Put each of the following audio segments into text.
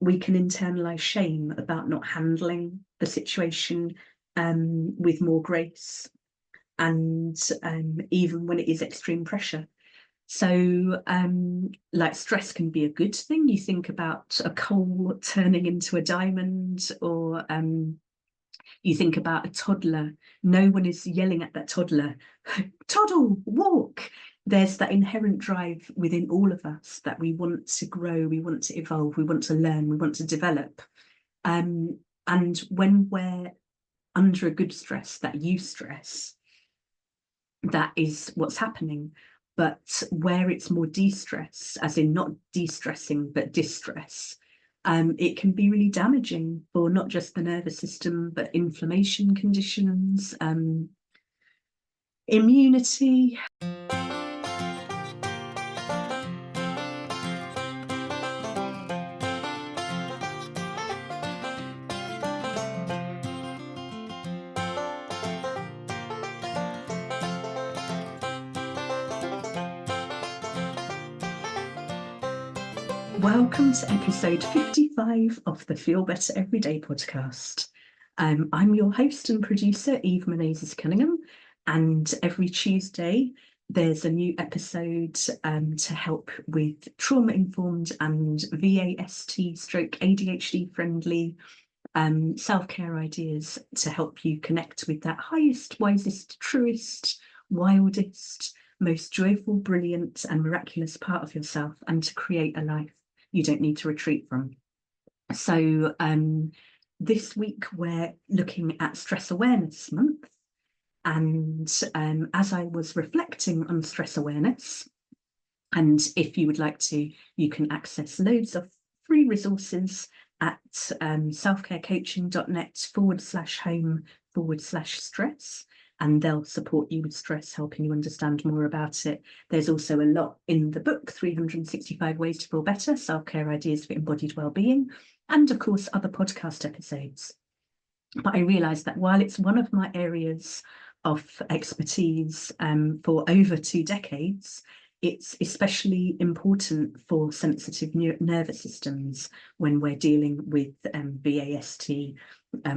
we can internalize shame about not handling the situation with more grace, and even when it is extreme pressure. So, like, stress can be a good thing. You think about a coal turning into a diamond, or you think about a toddler. No one is yelling at that toddler, toddle, walk. There's that inherent drive within all of us that we want to grow, we want to evolve, we want to learn, we want to develop. And when we're under a good stress, that eustress, that is what's happening. But where it's more de-stress, as in not de-stressing, but distress, it can be really damaging for not just the nervous system, but inflammation conditions, immunity. Welcome to episode 55 of the Feel Better Everyday podcast. I'm your host and producer, Eve Menezes Cunningham, and every Tuesday there's a new episode to help with trauma-informed and VAST stroke ADHD friendly self-care ideas to help you connect with that highest, wisest, truest, wildest, most joyful, brilliant and miraculous part of yourself, and to create a life you don't need to retreat from. So this week we're looking at Stress Awareness Month, and as I was reflecting on stress awareness, and if you would like to, you can access loads of free resources at selfcarecoaching.net/home/stress, and they'll support you with stress, helping you understand more about it. There's also a lot in the book, 365 Ways to Feel Better, Self-Care Ideas for Embodied Wellbeing, and of course, other podcast episodes. But I realised that while it's one of my areas of expertise for over 2 decades, it's especially important for sensitive nervous systems when we're dealing with VAST,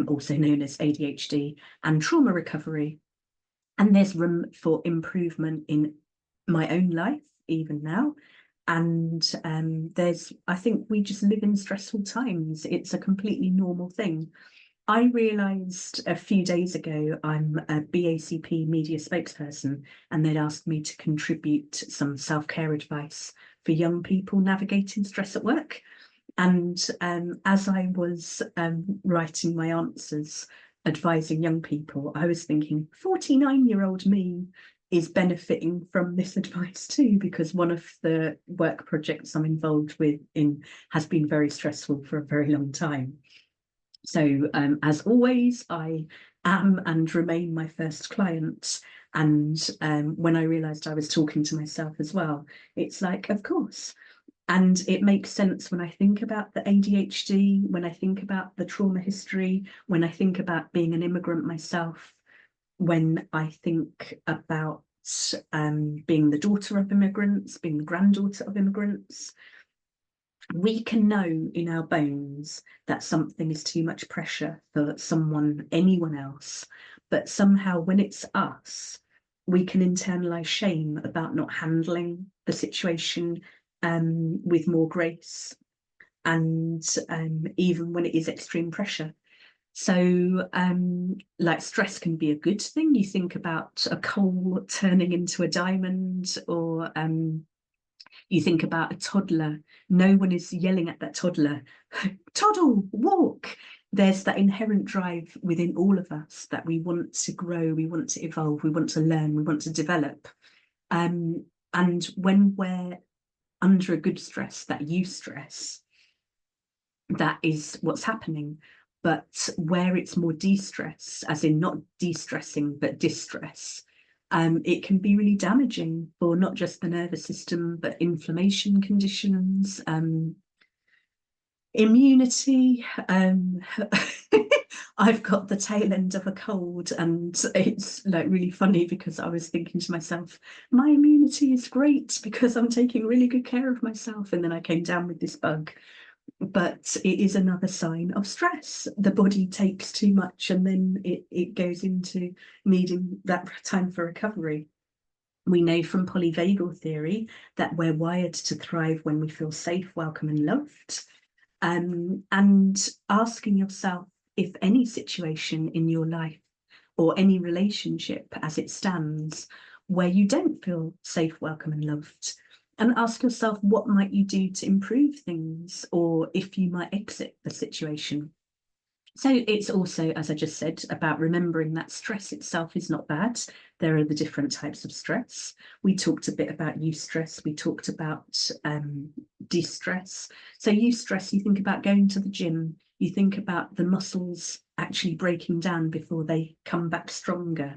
also known as ADHD, and trauma recovery. And there's room for improvement in my own life, even now. And I think we just live in stressful times. It's a completely normal thing. I realised a few days ago I'm a BACP media spokesperson, and they'd asked me to contribute some self-care advice for young people navigating stress at work. And as I was writing my answers, advising young people, I was thinking 49-year-old me is benefiting from this advice too, because one of the work projects I'm involved with has been very stressful for a very long time. So as always, I am and remain my first client. And when I realised I was talking to myself as well, it's like, of course. And it makes sense when I think about the ADHD, when I think about the trauma history, when I think about being an immigrant myself, when I think about being the daughter of immigrants, being the granddaughter of immigrants. We can know in our bones that something is too much pressure for anyone else, but somehow when it's us, we can internalize shame about not handling the situation with more grace, and even when it is extreme pressure. So, like, stress can be a good thing. You think about a coal turning into a diamond, or you think about a toddler. No one is yelling at that toddler, toddle, walk. There's that inherent drive within all of us that we want to grow, we want to evolve, we want to learn, we want to develop. And when we're under a good stress, that eustress, that is what's happening. But where it's more de-stress, as in not de-stressing, but distress, it can be really damaging for not just the nervous system, but inflammation conditions, immunity. I've got the tail end of a cold, and it's like really funny because I was thinking to myself, my immunity is great because I'm taking really good care of myself. And then I came down with this bug, but it is another sign of stress. The body takes too much and then it goes into needing that time for recovery. We know from polyvagal theory that we're wired to thrive when we feel safe, welcome, and loved. And asking yourself if any situation in your life or any relationship as it stands where you don't feel safe, welcome, and loved, and ask yourself what might you do to improve things, or if you might exit the situation. So it's also, as I just said, about remembering that stress itself is not bad. There are the different types of stress. We talked a bit about eustress. We talked about de-stress. So eustress, you think about going to the gym. You think about the muscles actually breaking down before they come back stronger.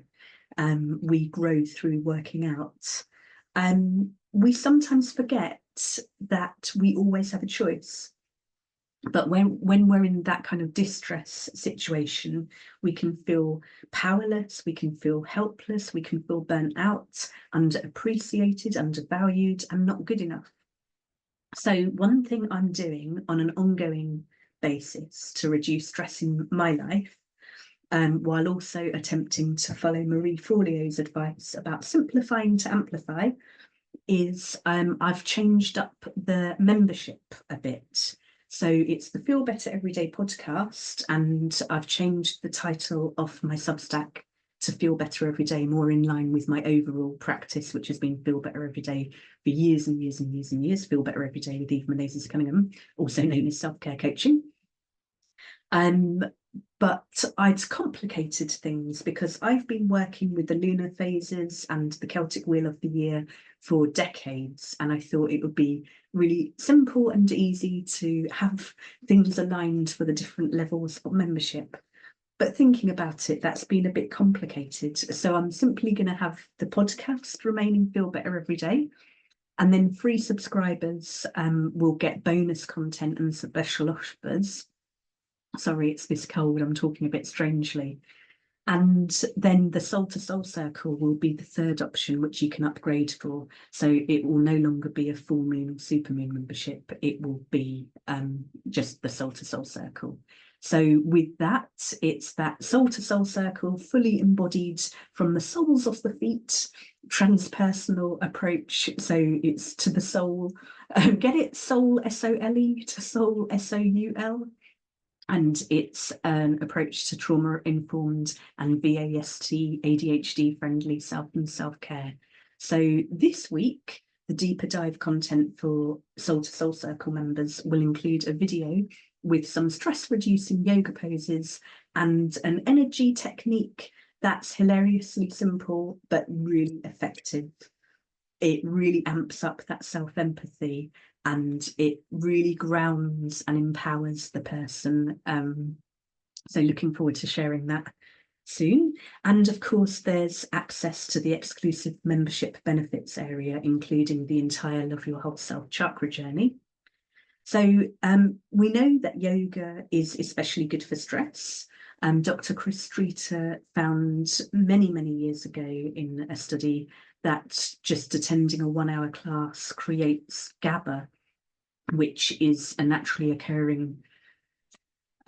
We grow through working out. We sometimes forget that we always have a choice. But when we're in that kind of distress situation, we can feel powerless, we can feel helpless, we can feel burnt out, underappreciated, undervalued, and not good enough. So one thing I'm doing on an ongoing basis to reduce stress in my life, while also attempting to follow Marie Forleo's advice about simplifying to amplify, is I've changed up the membership a bit. So it's the Feel Better Everyday podcast, and I've changed the title of my Substack to Feel Better Every Day, more in line with my overall practice, which has been Feel Better Every Day for years and years and years and years. Feel Better Every Day with Eve Menezes Cunningham, also known as Self-Care Coaching. But I'd complicated things because I've been working with the lunar phases and the Celtic Wheel of the Year for decades, and I thought it would be really simple and easy to have things aligned for the different levels of membership. But thinking about it, that's been a bit complicated. So I'm simply going to have the podcast remaining Feel Better Every Day. And then free subscribers will get bonus content and special offers. Sorry, it's this cold, I'm talking a bit strangely. And then the Soul to Soul Circle will be the third option, which you can upgrade for. So it will no longer be a full moon or super moon membership. It will be just the Soul to Soul Circle. So with that, it's that Soul to Soul Circle, fully embodied from the soles of the feet, transpersonal approach. So it's to the soul. Get it? Soul, S-O-L-E, to soul, S-O-U-L. And it's an approach to trauma-informed and VAST, ADHD-friendly self and self-care. So this week, the deeper dive content for Soul to Soul Circle members will include a video with some stress-reducing yoga poses and an energy technique that's hilariously simple but really effective. It really amps up that self-empathy and it really grounds and empowers the person. So looking forward to sharing that soon. And of course, there's access to the exclusive membership benefits area, including the entire Love Your Whole Self chakra journey. So we know that yoga is especially good for stress. Dr. Chris Streeter found many, many years ago in a study that just attending a 1 hour class creates GABA, which is a naturally occurring,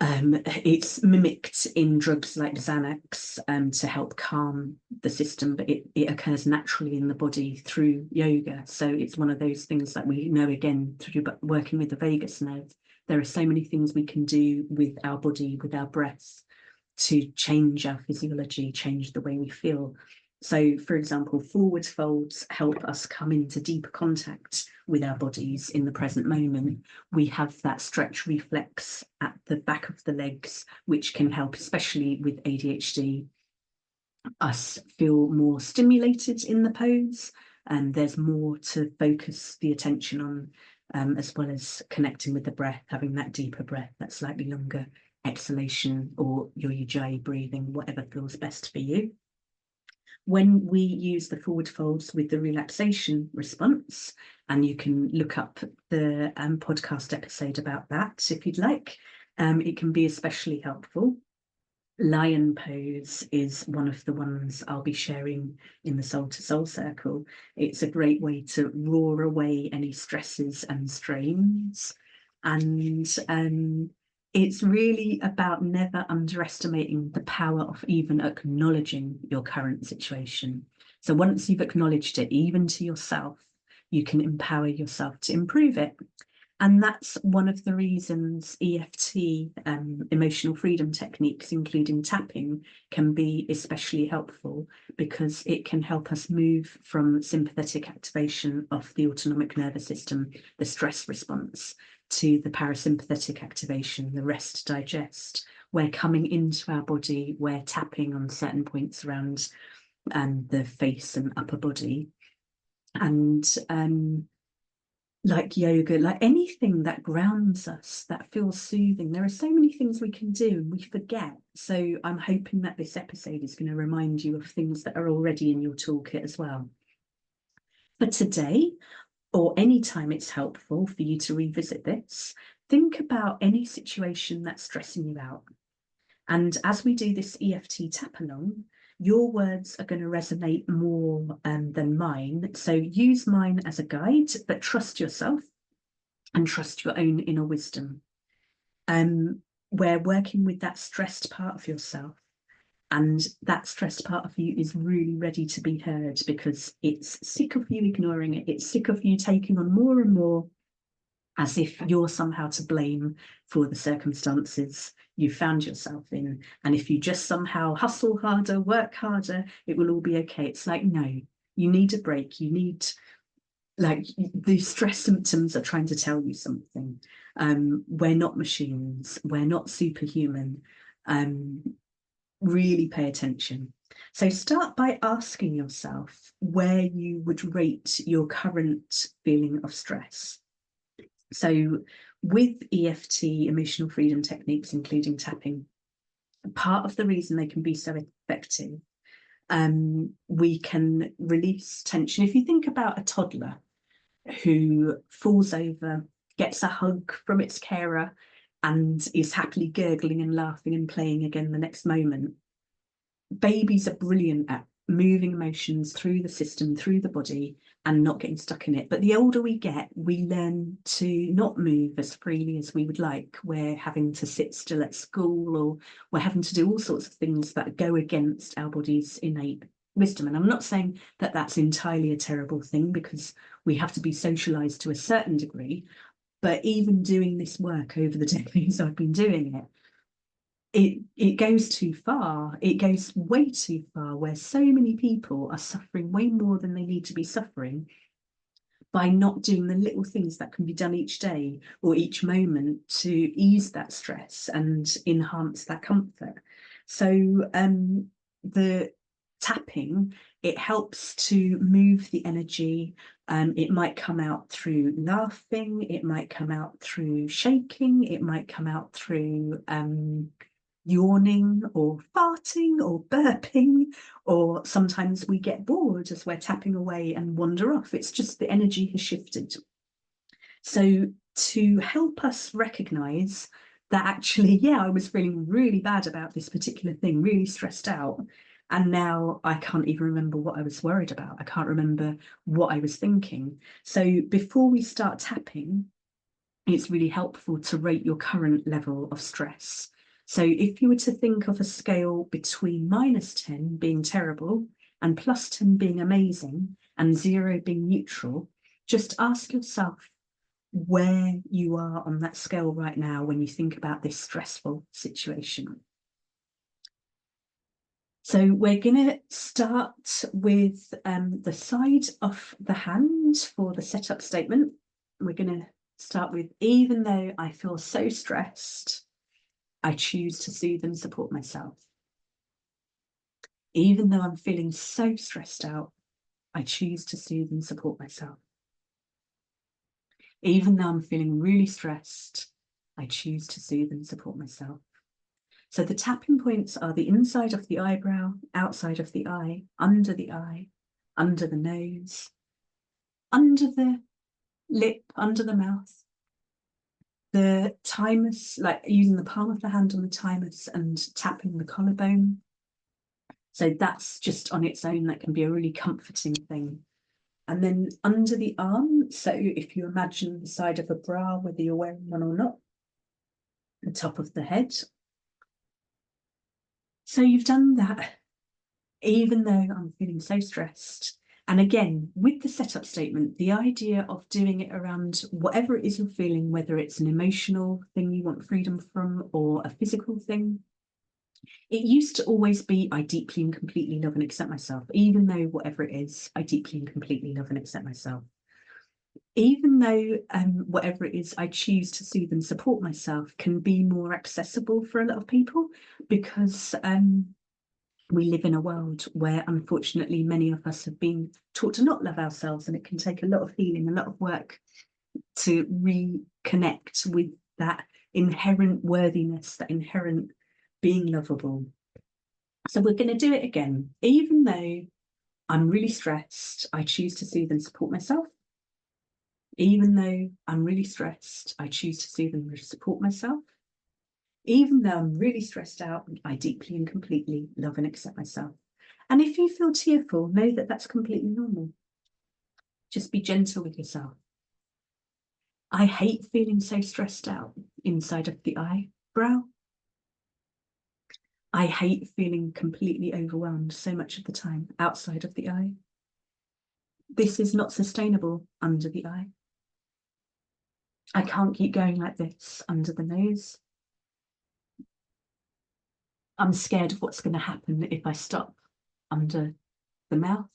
it's mimicked in drugs like Xanax to help calm the system, but it occurs naturally in the body through yoga. So it's one of those things that we know, again, through working with the vagus nerve. There are so many things we can do with our body, with our breath, to change our physiology, change the way we feel. So, for example, forward folds help us come into deeper contact with our bodies in the present moment. We have that stretch reflex at the back of the legs, which can help, especially with ADHD, us feel more stimulated in the pose. And there's more to focus the attention on, as well as connecting with the breath, having that deeper breath, that slightly longer exhalation, or your ujjayi breathing, whatever feels best for you. When we use the forward folds with the relaxation response, and you can look up the podcast episode about that if you'd like, it can be especially helpful. Lion pose is one of the ones I'll be sharing in the Soul to Soul Circle. It's a great way to roar away any stresses and strains. And it's really about never underestimating the power of even acknowledging your current situation. So once you've acknowledged it, even to yourself, you can empower yourself to improve it. And that's one of the reasons EFT, emotional freedom techniques, including tapping, can be especially helpful, because it can help us move from sympathetic activation of the autonomic nervous system, the stress response, to the parasympathetic activation, the rest digest. We're coming into our body, we're tapping on certain points around the face and upper body. And like yoga, like anything that grounds us, that feels soothing. There are so many things we can do and we forget. So I'm hoping that this episode is going to remind you of things that are already in your toolkit as well. For today, or any time it's helpful for you to revisit this, think about any situation that's stressing you out. And as we do this EFT tap along, your words are going to resonate more than mine. So use mine as a guide, but trust yourself and trust your own inner wisdom. We're working with that stressed part of yourself, and that stressed part of you is really ready to be heard, because it's sick of you ignoring it. It's sick of you taking on more and more as if you're somehow to blame for the circumstances you found yourself in. And if you just somehow hustle harder, work harder, it will all be okay. It's like, no, you need a break. You need, like, the stress symptoms are trying to tell you something. We're not machines. We're not superhuman. Really pay attention. So start by asking yourself where you would rate your current feeling of stress. So with EFT, emotional freedom techniques, including tapping, part of the reason they can be so effective, we can release tension. If you think about a toddler who falls over, gets a hug from its carer, and is happily gurgling and laughing and playing again the next moment, babies are brilliant at moving emotions through the system, through the body, and not getting stuck in it. But the older we get, we learn to not move as freely as we would like. We're having to sit still at school, or we're having to do all sorts of things that go against our body's innate wisdom. And I'm not saying that that's entirely a terrible thing, because we have to be socialized to a certain degree. But even doing this work over the decades I've been doing it, it goes too far. It goes way too far, where so many people are suffering way more than they need to be suffering by not doing the little things that can be done each day or each moment to ease that stress and enhance that comfort. So the tapping, it helps to move the energy. It might come out through laughing, it might come out through shaking, it might come out through yawning or farting or burping, or sometimes we get bored as we're tapping away and wander off. It's just the energy has shifted. So to help us recognize that actually, yeah, I was feeling really bad about this particular thing, really stressed out, and now I can't even remember what I was worried about. I can't remember what I was thinking. So before we start tapping, it's really helpful to rate your current level of stress. So if you were to think of a scale between -10 being terrible and +10 being amazing and 0 being neutral, just ask yourself where you are on that scale right now when you think about this stressful situation. So we're going to start with the side of the hand for the setup statement. We're going to start with, even though I feel so stressed, I choose to soothe and support myself. Even though I'm feeling so stressed out, I choose to soothe and support myself. Even though I'm feeling really stressed, I choose to soothe and support myself. So the tapping points are the inside of the eyebrow, outside of the eye, under the nose, under the lip, under the mouth. The thymus, like using the palm of the hand on the thymus and tapping the collarbone. So that's just on its own, that can be a really comforting thing. And then under the arm, so if you imagine the side of a bra, whether you're wearing one or not, the top of the head. So you've done that, even though I'm feeling so stressed. And again, with the setup statement, the idea of doing it around whatever it is you're feeling, whether it's an emotional thing you want freedom from or a physical thing. It used to always be, I deeply and completely love and accept myself, even though whatever it is, I deeply and completely love and accept myself. Even though whatever it is I choose to soothe and support myself can be more accessible for a lot of people, because we live in a world where unfortunately many of us have been taught to not love ourselves, and it can take a lot of healing, a lot of work to reconnect with that inherent worthiness, that inherent being lovable. So we're going to do it again. Even though I'm really stressed, I choose to soothe and support myself. Even though I'm really stressed, I choose to soothe and support myself. Even though I'm really stressed out, I deeply and completely love and accept myself. And if you feel tearful, know that that's completely normal. Just be gentle with yourself. I hate feeling so stressed out inside of the eyebrow. I hate feeling completely overwhelmed so much of the time outside of the eye. This is not sustainable under the eye. I can't keep going like this under the nose. I'm scared of what's going to happen if I stop under the mouth.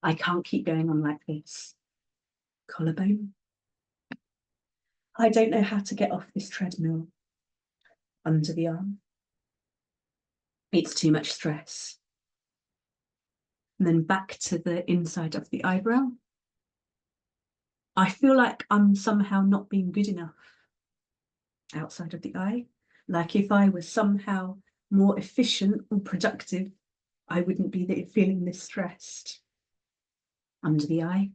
I can't keep going on like this. Collarbone. I don't know how to get off this treadmill under the arm. It's too much stress. And then back to the inside of the eyebrow. I feel like I'm somehow not being good enough outside of the eye. Like if I was somehow more efficient or productive, I wouldn't be feeling this stressed under the eye.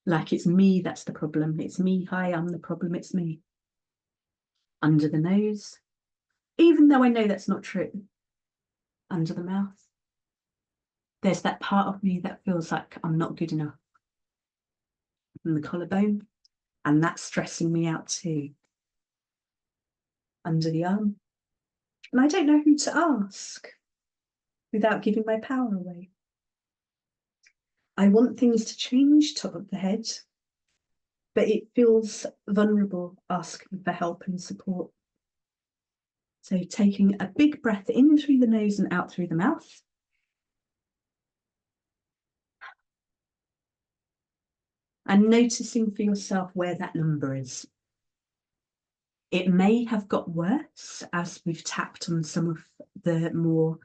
Like it's me that's the problem. It's me. Hi, I'm the problem. It's me. Under the nose. Even though I know that's not true. Under the mouth. There's that part of me that feels like I'm not good enough. And the collarbone. And that's stressing me out too. Under the arm. And I don't know who to ask without giving my power away. I want things to change, top of the head, but it feels vulnerable asking for help and support. So taking a big breath in through the nose and out through the mouth. And noticing for yourself where that number is. It may have got worse as we've tapped on some of the more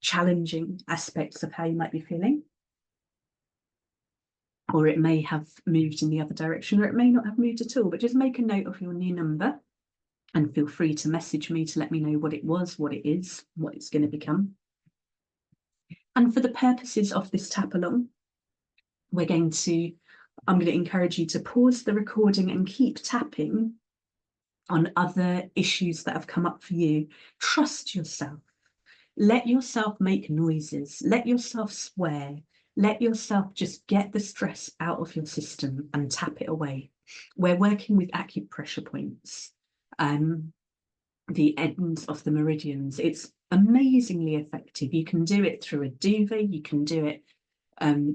challenging aspects of how you might be feeling. Or it may have moved in the other direction, or it may not have moved at all, but just make a note of your new number and feel free to message me to let me know what it was, what it is, what it's going to become. And for the purposes of this tap along, I'm going to encourage you to pause the recording and keep tapping on other issues that have come up for you. Trust yourself. Let yourself make noises. Let yourself swear. Let yourself just get the stress out of your system and tap it away. We're working with acupressure points, the ends of the meridians. It's amazingly effective. You can do it through a duvet. You can do it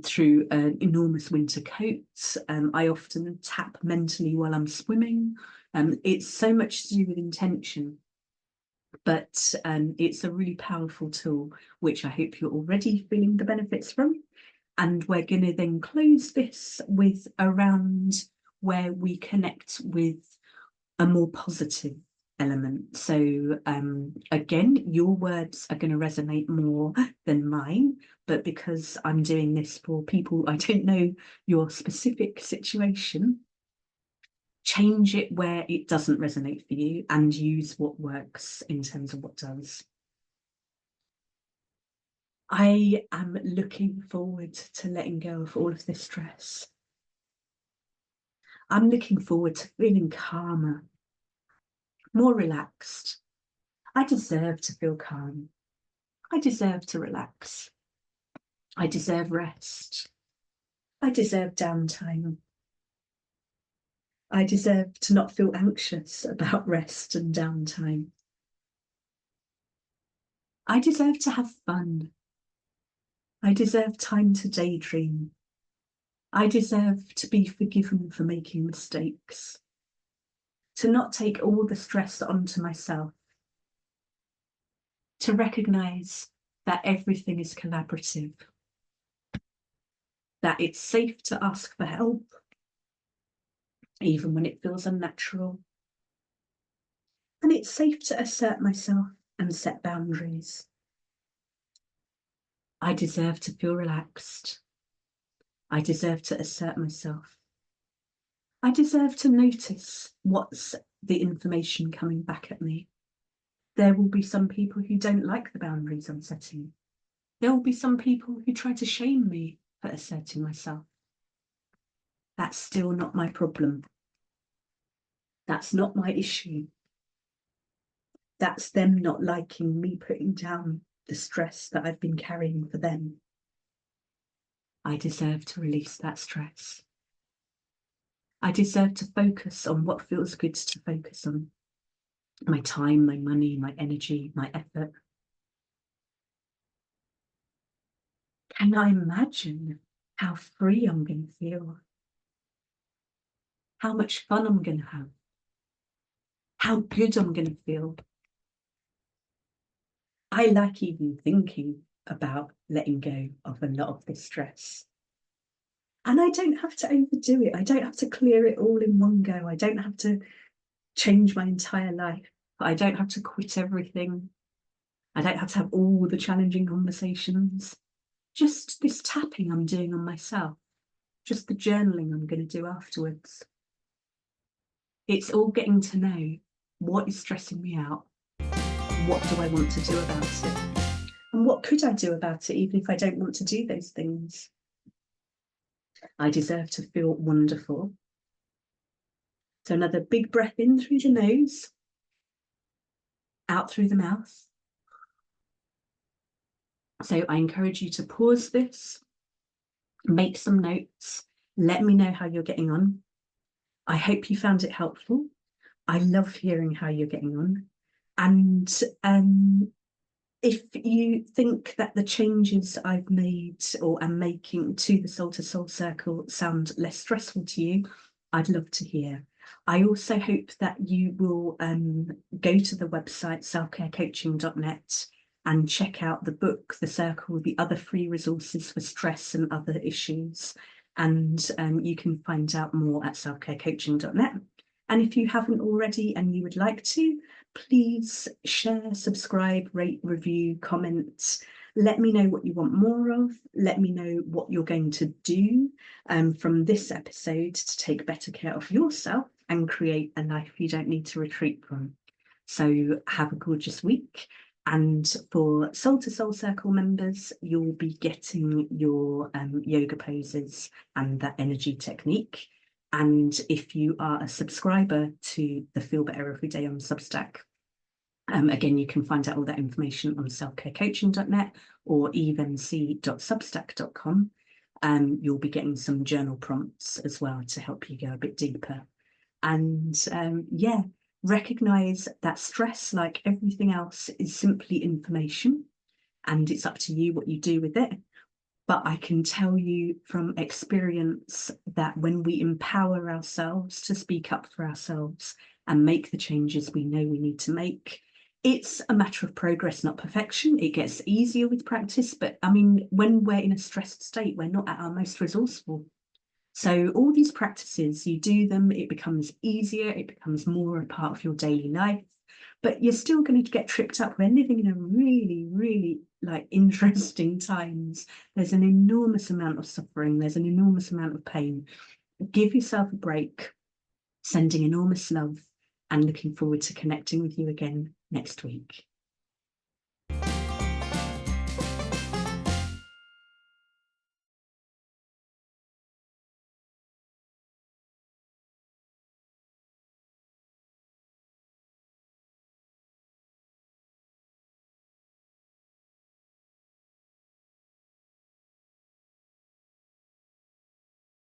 through an enormous winter coat. I often tap mentally while I'm swimming. It's so much to do with intention, but it's a really powerful tool, which I hope you're already feeling the benefits from. And we're going to then close this with around where we connect with a more positive element. So again, your words are going to resonate more than mine, but because I'm doing this for people, I don't know your specific situation, change it where it doesn't resonate for you and use what works in terms of what does. I am looking forward to letting go of all of this stress. I'm looking forward to feeling calmer, more relaxed. I deserve to feel calm. I deserve to relax. I deserve rest. I deserve downtime. I deserve to not feel anxious about rest and downtime. I deserve to have fun. I deserve time to daydream. I deserve to be forgiven for making mistakes, to not take all the stress onto myself, to recognise that everything is collaborative, that it's safe to ask for help, even when it feels unnatural, and it's safe to assert myself and set boundaries. I deserve to feel relaxed. I deserve to assert myself. I deserve to notice what's the information coming back at me. There will be some people who don't like the boundaries I'm setting. There will be some people who try to shame me for asserting myself. That's still not my problem. That's not my issue. That's them not liking me putting down the stress that I've been carrying for them. I deserve to release that stress. I deserve to focus on what feels good to focus on. My time, my money, my energy, my effort. Can I imagine how free I'm going to feel? How much fun I'm going to have? How good I'm going to feel? I like even thinking about letting go of a lot of this stress. And I don't have to overdo it. I don't have to clear it all in one go. I don't have to change my entire life. I don't have to quit everything. I don't have to have all the challenging conversations. Just this tapping I'm doing on myself. Just the journaling I'm going to do afterwards. It's all getting to know what is stressing me out. What do I want to do about it? And what could I do about it, even if I don't want to do those things? I deserve to feel wonderful. So another big breath in through the nose, out through the mouth. So I encourage you to pause this, make some notes, let me know how you're getting on. I hope you found it helpful. I love hearing how you're getting on. And if you think that the changes I've made or am making to the Soul to Soul Circle sound less stressful to you, I'd love to hear. I also hope that you will go to the website selfcarecoaching.net and check out the book, The Circle, the other free resources for stress and other issues. And you can find out more at selfcarecoaching.net. And if you haven't already and you would like to, please share, subscribe, rate, review, comment. Let me know what you want more of. Let me know what you're going to do from this episode to take better care of yourself and create a life you don't need to retreat from. So have a gorgeous week. And for Soul to Soul Circle members, you'll be getting your yoga poses and that energy technique. And if you are a subscriber to the Feel Better Every Day on Substack, again, you can find out all that information on selfcarecoaching.net or evenc.substack.com. You'll be getting some journal prompts as well to help you go a bit deeper. And yeah, recognize that stress, like everything else, is simply information, and it's up to you what you do with it. But I can tell you from experience that when we empower ourselves to speak up for ourselves and make the changes we know we need to make, it's a matter of progress, not perfection. It gets easier with practice, but I mean, when we're in a stressed state, we're not at our most resourceful. So all these practices, you do them, it becomes easier, it becomes more a part of your daily life, but you're still going to get tripped up. We're living in a really, really like interesting times. There's an enormous amount of suffering. There's an enormous amount of pain. Give yourself a break, sending enormous love and looking forward to connecting with you again next week.